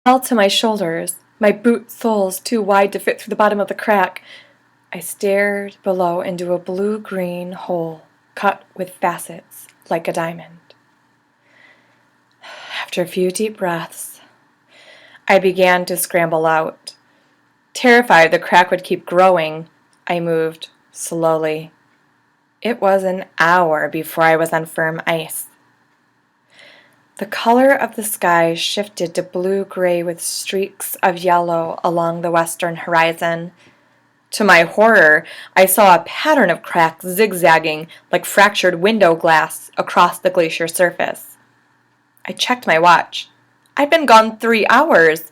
fell to my shoulders, my boot soles too wide to fit through the bottom of the crack. I stared below into a blue-green hole cut with facets like a diamond. After a few deep breaths, I began to scramble out. Terrified the crack would keep growing, I moved slowly. It was an hour before I was on firm ice. The color of the sky shifted to blue-gray with streaks of yellow along the western horizon. To my horror, I saw a pattern of cracks zigzagging like fractured window glass across the glacier surface. I checked my watch. I'd been gone 3 hours.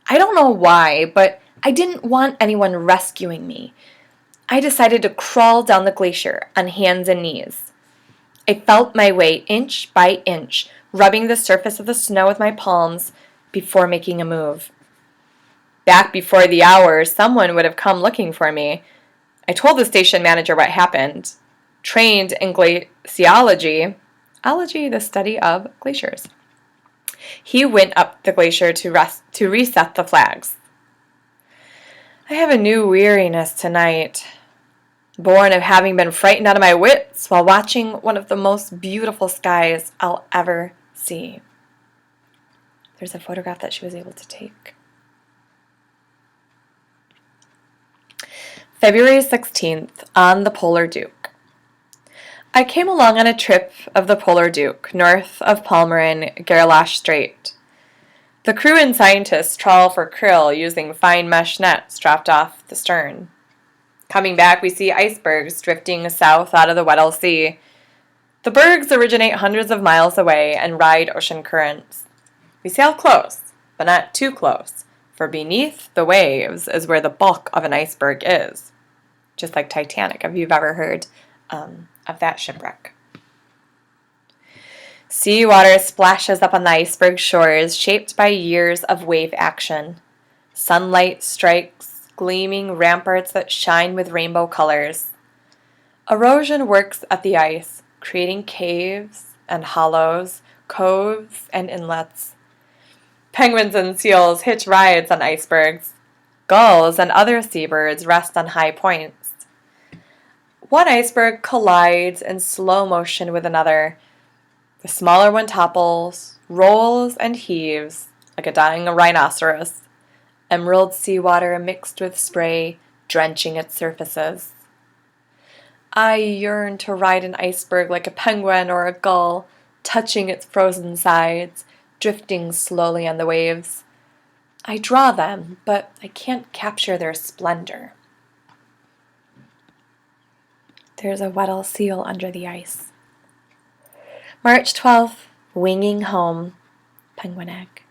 I don't know why, but I didn't want anyone rescuing me. I decided to crawl down the glacier on hands and knees. I felt my way inch by inch, rubbing the surface of the snow with my palms before making a move. Back before the hour, someone would have come looking for me. I told the station manager what happened. Trained in glaciology, ology, the study of glaciers. He went up the glacier to reset the flags. I have a new weariness tonight, born of having been frightened out of my wits while watching one of the most beautiful skies I'll ever see. There's a photograph that she was able to take. February 16th, on the Polar Duke. I came along on a trip of the Polar Duke, north of Palmyrin Gerlache Strait. The crew and scientists trawl for krill using fine mesh nets dropped off the stern. Coming back, we see icebergs drifting south out of the Weddell Sea. The bergs originate hundreds of miles away and ride ocean currents. We sail close, but not too close, for beneath the waves is where the bulk of an iceberg is. Just like Titanic, if you've ever heard of that shipwreck. Seawater splashes up on the iceberg shores, shaped by years of wave action. Sunlight strikes gleaming ramparts that shine with rainbow colors. Erosion works at the ice, creating caves and hollows, coves and inlets. Penguins and seals hitch rides on icebergs. Gulls and other seabirds rest on high points. One iceberg collides in slow motion with another. The smaller one topples, rolls, and heaves like a dying rhinoceros. Emerald seawater mixed with spray, drenching its surfaces. I yearn to ride an iceberg like a penguin or a gull, touching its frozen sides, drifting slowly on the waves. I draw them, but I can't capture their splendor. There's a Weddell seal under the ice. March 12th, winging home, penguin egg.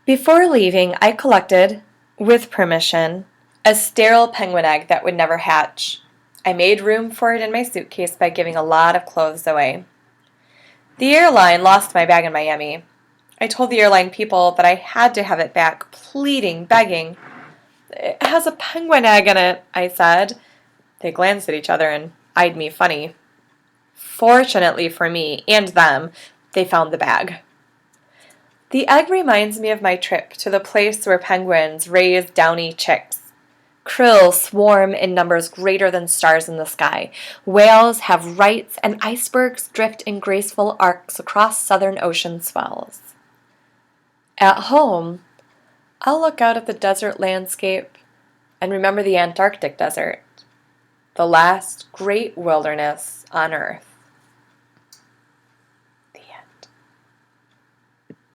Before leaving, I collected, with permission, a sterile penguin egg that would never hatch. I made room for it in my suitcase by giving a lot of clothes away. The airline lost my bag in Miami. I told the airline people that I had to have it back, pleading, begging. "It has a penguin egg in it," I said. They glanced at each other and eyed me funny. Fortunately for me and them, they found the bag. The egg reminds me of my trip to the place where penguins raise downy chicks. Krill swarm in numbers greater than stars in the sky. Whales have rights, and icebergs drift in graceful arcs across southern ocean swells. At home, I'll look out at the desert landscape and remember the Antarctic desert, the last great wilderness on Earth.